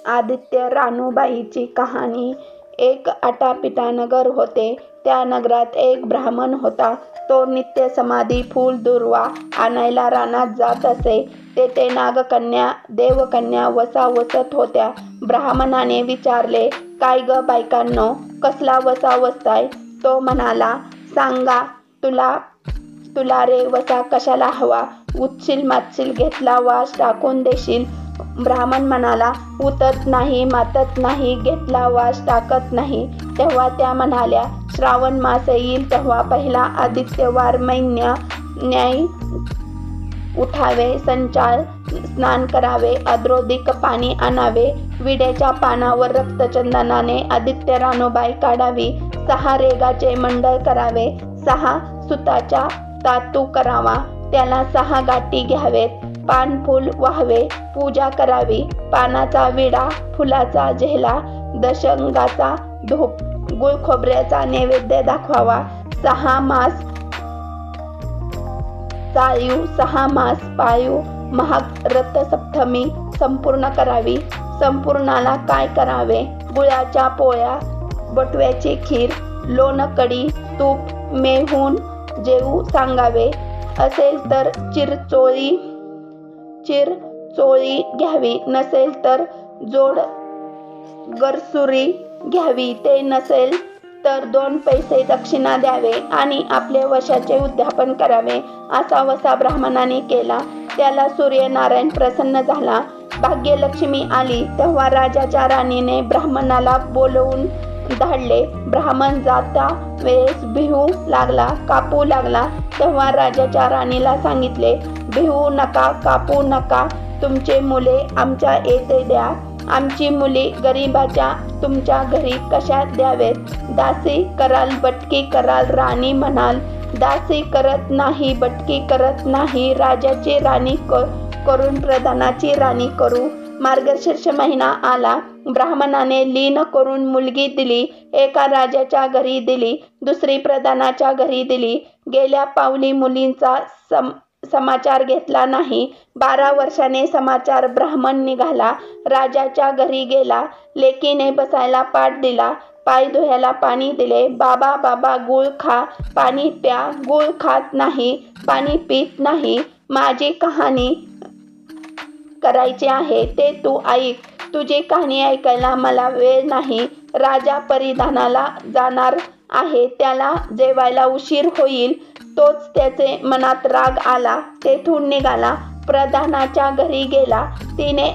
आदित्य रानूबाईची कहाणी. एक आटापिटा नगर होते. त्या नगरात एक ब्राह्मण होता. तो नित्य समाधी फूल दुर्वा आणायला रानात जात असे. तेथे नागकन्या देवकन्या वसा वसत होत्या. ब्राह्मणाने विचारले, काय ग बायकांनो, कसला वसा वसताय? तो म्हणाला, सांगा, तुला रे वसा कशाला हवा? उठशील मातशील घेतला वास टाकून देशील. ब्राह्मण म्हणाला, उतत नाही मातत नाही, घेतला वास टाकत नाही. तेव्हा त्या म्हणाल्या, श्रावण मास येईल तेव्हा पहिला आदित्यवार न्याय उठावे, संचाळ स्नान करावे, अद्रोदिक पाणी आणावे, विड्याच्या पानावर रक्तचंदनाने आदित्य रानूबाई काढावी, 6 रेगाचे मंडळ करावे, 6 सुताचा तातू करावा, त्याला 6 गाठी घ्यावेत, पान फूल वाहावे, पूजा करावी, पानाचा विडा, फुलाचा झेला, दशंगाचा धूप, गुळ खोबऱ्याचा नैवेद्य दाखवावा, 6 मास चाळीव, 6 मास पाळीव, महाग रथसप्तमी संपूर्ण करावी. संपूर्णाला काय करावे? गुळाच्या पोळ्या, बटव्याची खीर, लोणकडी, तूप, मेहून जेवू सांगावे. असेल तर चिरचोळी घ्यावी, नसेल तर जोड गरसुरी घ्यावी, ते नसेल तर 2 पैसे दक्षिणा द्यावे आणि आपले वशाचे उद्यापन करावे. असा वसा ब्राह्मणाने केला. त्याला सूर्यनारायण प्रसन्न झाला. भाग्यलक्ष्मी आली तेव्हा राजाच्या राणीने ब्राह्मणाला बोलवून धाडले. ब्राह्मण जाता वेळेस भिवू लागला, कापू लागला. तेव्हा राजाच्या राणीला सांगितले, भिवू नका, कापू नका, तुमचे मुले आमच्या येथे द्या. आमची मुली गरिबाच्या तुमच्या घरी कशा द्यावेत? दासी कराल, बटकी कराल, राणी म्हणाल. दासी करत नाही, बटकी करत नाही, राजाची राणी करून प्रधानाची राणी करू. मार्गशीर्ष महिना आला. ब्राह्मणाने लीन करून मुलगी दिली. एका राजाच्या घरी दिली, दुसरी प्रधानाच्या घरी दिली. गेल्या पावली मुलींचा समाचार घेतला नाही. 12 वर्षाने समाचार ब्राह्मण निघाला. राजाच्या घरी गेला. लेकीने बसायला पाट दिला, पाय धुयाला पाणी दिले. बाबा बाबा गुळ खा, पाणी प्या. गुळ खात नाही, पाणी पित नाही. माझी कहाणी करायची आहे ते तू ऐक. तुझी कहाणी ऐकायला मला वेळ नाही. राजा परिधानाला जाणार आहे, त्याला जेवायला उशीर होईल. तोच त्याचे मनात राग आला. तेथून निघाला, प्रधानाच्या घरी गेला. तिने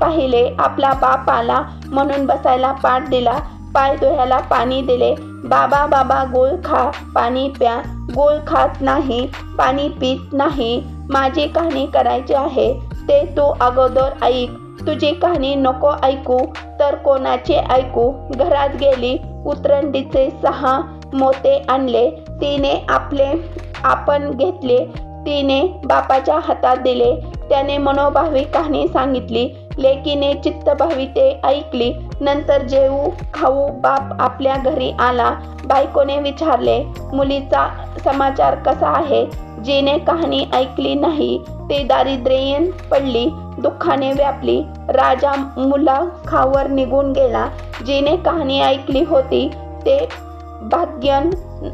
पाहिले आपला बाप आला म्हणून बसायला पाट दिला, पाय धुयाला पाणी दिले. बाबा बाबा गुळ खा, पाणी प्या. गुळ खात नाही, पाणी पित नाही. माझी कहाणी करायची आहे ते तू अगोदर ऐक. तुझी कहाणी नको ऐकू तर कोणाची ऐकू? घरात गेली, उतरंडीचे 6 मोते आणले. तिने आपण घेतले. तिने बापाच्या हातात दिले. त्याने मनोभावी कहाणी सांगितली. लेकीने चित्तभावी ते ऐकली. नंतर जेवू खाऊ बाप आपल्या घरी आला. बायकोने विचारले, मुलीचा समाचार कसा आहे? जिने कहाणी ऐकली नाही ती दारिद्र्येन पडली, दुःखाने व्यापली. राजा मुलाखावर निघून गेला. जिने कहाणी ऐकली होती ते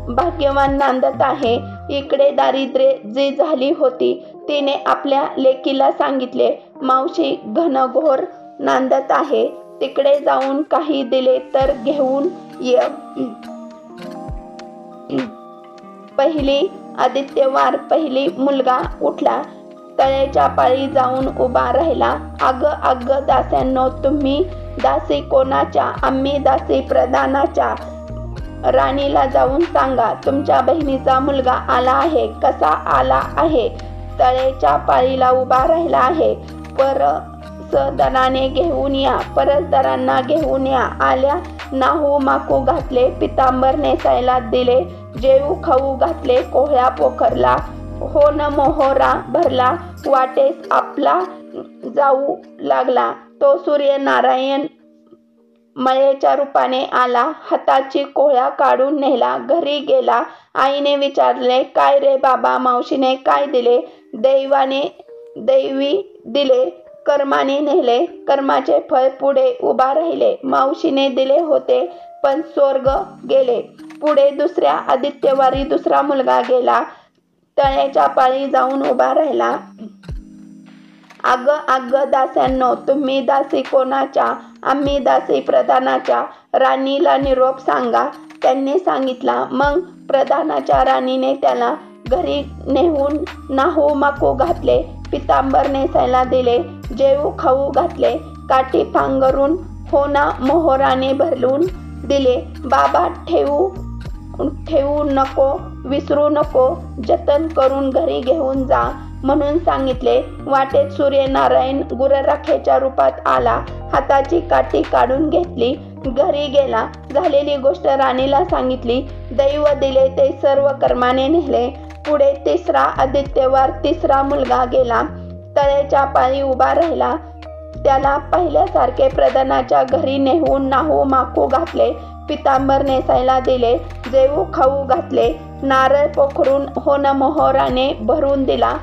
भाग्यवान नांदत आहे. इकडे दारिद्र्य जी झाली होती तिने आपल्या लेकीला सांगितले, मावशी घनघोर नांदत आहे, तिकडे जाऊन काही दिले तर घेऊन ये. पहिली आदित्यवार पहिली मुलगा उठला. तळ्याच्या पाळी जाऊन उभा राहिला. अग दास्यांनो, तुम्ही दासी कोणाच्या? आम्ही दासी प्रधानाच्या. राणीला जाऊन सांगा, तुमच्या बहिणीचा मुलगा आला आहे. कसा आला आहे? तळ्याच्या पाळीला उभा राहिला आहे. परसदराने घेऊन या, परसदरांना घेऊन या. आल्या नाहू माकू घातले, पितांबर नेसायला दिले, जेवू खाऊ घातले, कोहळा पोखरला, होन मोहोरा भरला, वाटेस आपला जाऊ लागला. तो सूर्यनारायण मळेच्या रूपाने आला. हाताची कोहळा काढून नेला. घरी गेला. आईने विचारले, काय रे बाबा? मावशीने काय दिले? दैवी दिले. कर्माने नेले, कर्माचे फळ पुढे उभा राहिले. मावशीने दिले होते पण स्वर्ग गेले. पुढे दुसऱ्या आदित्यवारी दुसरा मुलगा गेला. तळ्याच्या पाळी जाऊन उभा राहिला. अग दास्यांनो, तुम्ही दासी कोणाच्या? आम्ही दासी प्रधानाच्या. राणीला निरोप सांगा. त्यांनी सांगितला. मग प्रधानाच्या राणीने त्याला घरी नेऊन नाहू माकू घातले, पितांबर नेसायला दिले, जेवू खाऊ घातले, काठी पांघरून होना मोहराने भरलून दिले. बाबा ठेवू नको, विसरू नको, जतन करून घरी घेऊन जा म्हणून सांगितले. वाटेत सूर्यनारायण गुरराखेच्या रूपात आला. हाताची काठी काढून घेतली. घरी गेला. झालेली गोष्ट राणीला सांगितली. दैव दिले ते सर्व कर्माने नेले. पुढे तिसरा आदित्यवार तिसरा मुलगा गेला. तळ्याच्या पाळी उभा राहिला. त्याला पहिल्यासारखे प्रधानाच्या घरी नेऊन नाहू माकू घातले, पितांबर नेसायला दिले, जेवू खाऊ घातले, नारळ पोखरून होन मोहराने भरून दिला.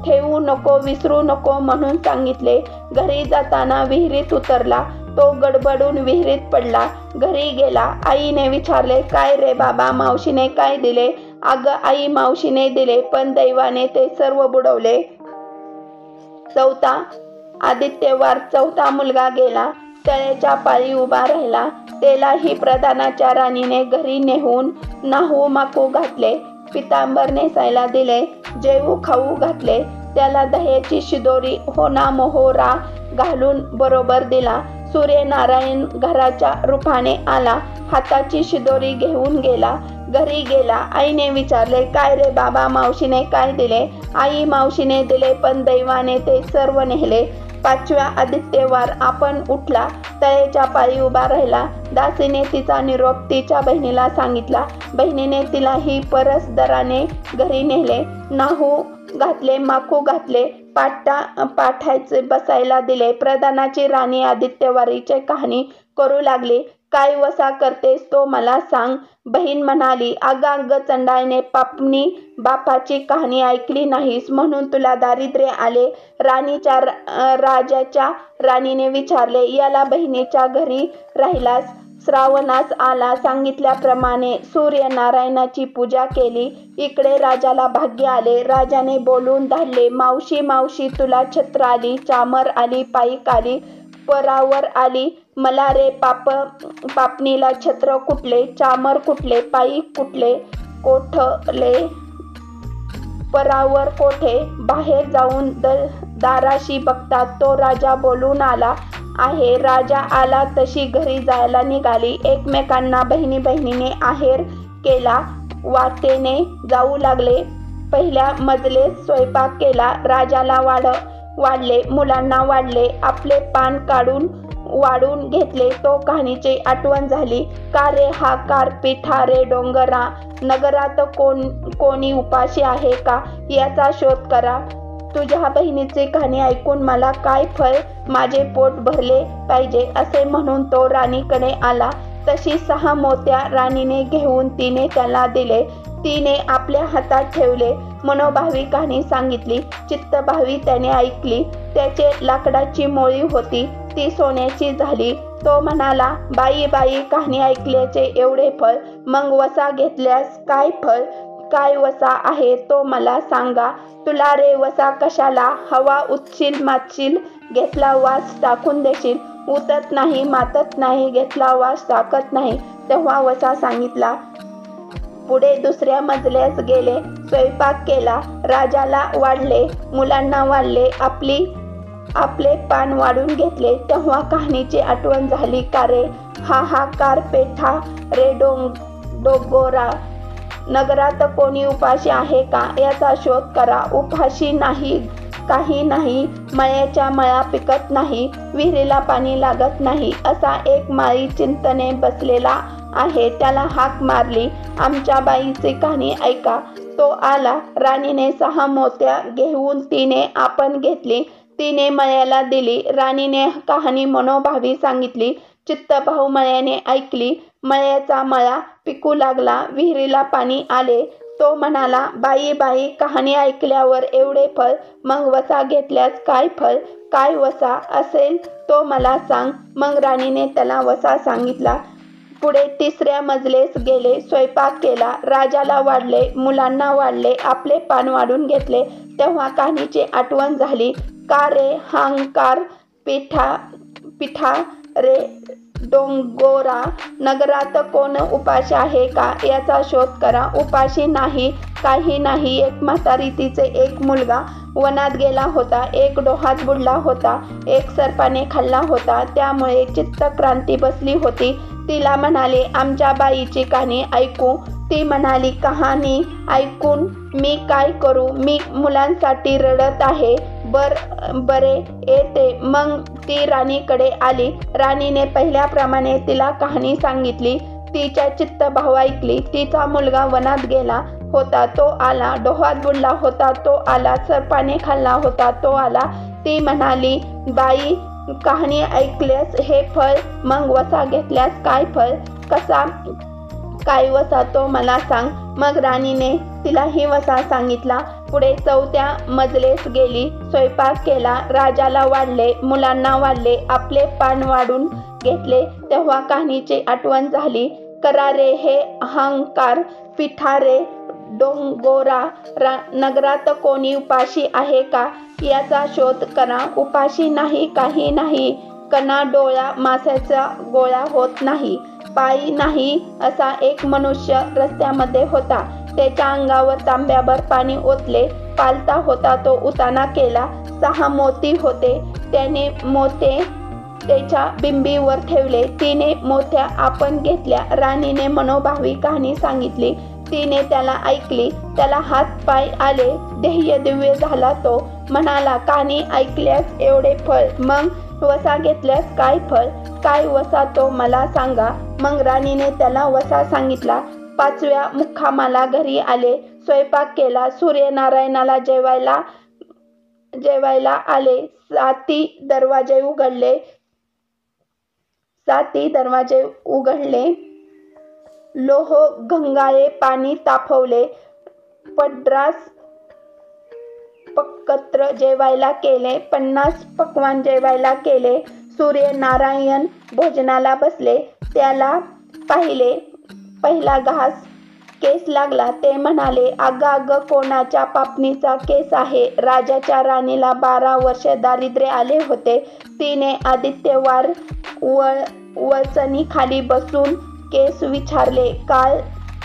ठेवू नको, विसरू नको म्हणून सांगितले. घरी जाताना विहिरीत उतरला. तो गडबडून विहिरीत पडला. घरी गेला. आईने विचारले, काय रे बाबा, मावशीने काय दिले? अग आई, मावशीने दिले पण दैवाने ते सर्व बुडवले. चौथा आदित्यवार चौथा मुलगा गेला. तळ्याच्या पाळी उभा राहिला. त्यालाही प्रधानाच्या राणीने घरी नेऊन नाहू माकू घातले, पितांबर नेसायला दिले, जेवू खाऊ घातले. त्याला दह्याची शिदोरी होना मोहोरा घालून बरोबर दिला. सूर्यनारायण घराच्या रूपाने आला. हाताची शिदोरी घेऊन गेला. घरी गेला. आईने विचारले, काय रे बाबा, मावशीने काय दिले? आई, मावशीने दिले पण दैवाने ते सर्व नेले. पाचव्या आदित्यवार आपण उठला. तळ्याच्या पाळी उभा राहिला. दासीने तिचा निरोप तिच्या बहिणीला सांगितला. बहिणीने तिलाही परसदराने घरी नेले. नाहू घातले, माकू घातले, पाठायचे बसायला दिले. प्रधानाची राणी आदित्यवारीची कहाणी करू लागली. काय वसा करतेस तो मला सांग. बहीण म्हणाली, अग चंडाळने पापणी बापाची कहाणी ऐकली नाहीस म्हणून तुला दारिद्र्य आले. राजाच्या राणीने विचारले, याला बहिणीच्या घरी राहिलास, श्रावणास आला. सांगितल्याप्रमाणे सूर्यनारायणाची पूजा केली. इकडे राजाला भाग्य आले. राजाने बोलून धाडले, मावशी मावशी, तुला छत्र आली, चामर आली, पाईक आली, परावर आली. मला रे पापणीला छत्र कुठले, चामर कुठले, पाईक कुठले, कोठले, परावर कोठे? बाहेर जाऊन दाराशी बघतात तो राजा बोलून आला आहे. राजा आला तशी घरी जायला निघाली. एकमेकांना बहिणीने आहेर केला. वाटेने जाऊ लागले. पहिल्या मजलेत स्वयंपाक केला. राजाला वाढले, मुलांना वाढले, आपले पान काढून वाढून घेतले. तो कहाणीची आठवण झाली. का रे हा कार पिठा रे डोंगरा, नगरात कोणी उपाशी आहे का, याचा शोध करा. तुझ्या बहिणीची कहाणी ऐकून मला काय फळ, माझे पोट भरले पाहिजे असे म्हणून तो राणीकडे आला. तशी 6 मोत्या राणीने घेऊन तिने त्याला दिले. तिने आपल्या हातात ठेवले. मनोभावी कहाणी सांगितली. चित्तभावी त्याने ऐकली. त्याचे लाकडाची मोळी होती, ती सोन्याची झाली. तो म्हणाला, बाई बाई, कहाणी ऐकल्याचे एवढे फळ, मग वसा घेतल्यास काय फळ? काय वसा आहे तो मला सांगा. तुला रे वसा कशाला हवा? उठशील मातशील, घेतला वास टाकून देशील. उतत नाही मातत नाही, घेतला वास टाकत नाही. तेव्हा वसा सांगितला. पुढे दुसऱ्या मजल्यास गेले. स्वयंपाक केला. राजाला वाढले, मुलांना वाढले, आपले पान वाढून घेतले. तेव्हा कहाणीची आठवण झाली. का रे हा कार पेठा रे डोंगरा, नगरात कोणी उपाशी आहे का, याचा शोध करा. उपाशी नाही, काही नाही, मळ्याच्या मळा पिकत नाही, विहिरीला पाणी लागत नाही, असा एक माळी चिंतने बसलेला आहे. त्याला हाक मारली, आमच्या बाईची कहाणी ऐका. तो आला. राणीने 6 मोत्या घेऊन तिने आपण घेतली. तिने मळ्याला दिली. राणीने कहाणी मनोभावी सांगितली. चित्तभाऊ मळ्याने ऐकली. मळ्याचा मळा पिकू लागला. विहिरीला पाणी आले. तो म्हणाला, बाई बाई, कहाणी ऐकल्यावर एवढे फळ, मग वसा घेतल्यास काय फळ? काय वसा असेल तो मला सांग. मग राणीने त्याला वसा सांगितला. पुढे 3ऱ्या मजलेस गेले, स्वयंपाक केला, राजाला वाढले, मुलांना वाढले, आपले पान वाढून घेतले. तेव्हा कहाणीची आठवण झाली. का रे हांकार पिठा रे डोंगोरा, नगरात कोण उपाशी आहे का याचा शोध करा. उपाशी नाही, काही नाही. एक म्हातारी, तिचे एक मुलगा वनात गेला होता, एक डोहात बुडला होता, एक सर्पाने खाल्ला होता. त्यामुळे चित्तक्रांती बसली होती. तिला म्हणाले, आमच्या बाईची कहाणी ऐकू. ती म्हणाली, कहाणी ऐकून मी काय करू? मी मुलांसाठी रडत आहे. बरे येते. मग ती राणीकडे आली. राणीने पहिल्याप्रमाणे तिला कहाणी सांगितली. तिच्या चित्तभाव ऐकली. तिचा मुलगा वनात गेला होता, तो आला. डोहात बुडला होता, तो आला. सर्पाने खाल्ला होता, तो आला. ती म्हणाली, बाई, कहाणी ऐकल्यास हे फळ, मग वसा घेतल्यास काय फळ? कसा काय वसा तो मला सांग. मग राणीने तिलाही वसा सांगितला. पुढे 4थ्या मजलेस गेली, स्वयंपाक केला, राजाला वाढले, मुलांना वाढले, आपले पान वाढून घेतले. तेव्हा कहाणीची आठवण झाली. करा रे हे अहंकार पिठा रे डोंगोरा, नगरात कोणी उपाशी आहे का याचा शोध करा. उपाशी नाही, काही नाही. कणा डोळा माशाचा गोळा होत नाही. पायी नाही असा एक मनुष्य रस्त्यामध्ये होता. त्याच्या अंगावर तांब्याभर पाणी ओतले. पालता होता तो उताना केला. 6 मोती होते. त्याने मोते त्याच्या बिंबीवर ठेवले. तिने मोत्या आपण घेतल्या. राणीने मनोभावी कहाणी सांगितली. तिने त्याला ऐकली. त्याला हात पाय आले. ध्येय दिव्य झाला. तो म्हणाला, कहाणी ऐकल्यास एवढे फळ, मग वसा घेतल्यास काय फळ? काय वसा तो मला सांगा. मग राणीने त्याला वसा सांगितला. 5व्या मुक्कामाला घरी आले. स्वयंपाक केला. सूर्यनारायणाला जेवायला आले. 7 दरवाजे उघडले. लोह गंगाळे पाणी तापवले. पड्रास पक्कत्र जेवायला केले. 50 पक्वान जेवायला केले. सूर्यनारायण भोजनाला बसले. त्याला पाहिले. पहिला घास केस लागला. ते म्हणाले, अग कोणाच्या पापणीचा केस आहे? राजाच्या राणीला 12 वर्ष दारिद्र्य आले होते. तिने आदित्यवार वळचणी खाली बसून केस विचारले. काळ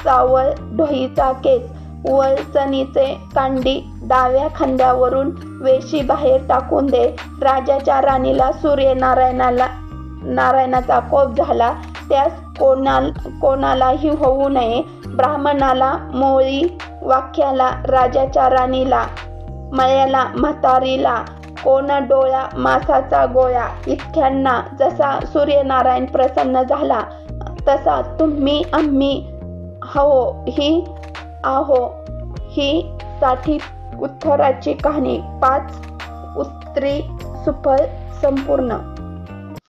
चावळ ढोईचा केस. वळचणीचे कांडी डाव्या खांद्यावरून वेशी बाहेर टाकून दे. राजाच्या राणीला सूर्यनारायणाचा कोप झाला. त्यास कोणालाही होऊ नये. ब्राह्मणाला मोळी, वाक्याला राजाच्या राणीला, मळ्याला म्हातारीला, कोण डोळा मासाचा गोळा. इतक्यांना जसा सूर्यनारायण प्रसन्न झाला तसा तुम्ही आम्ही आहो ही साठी उत्तराची कहाणी 5 उत्तरी सुफल संपूर्ण.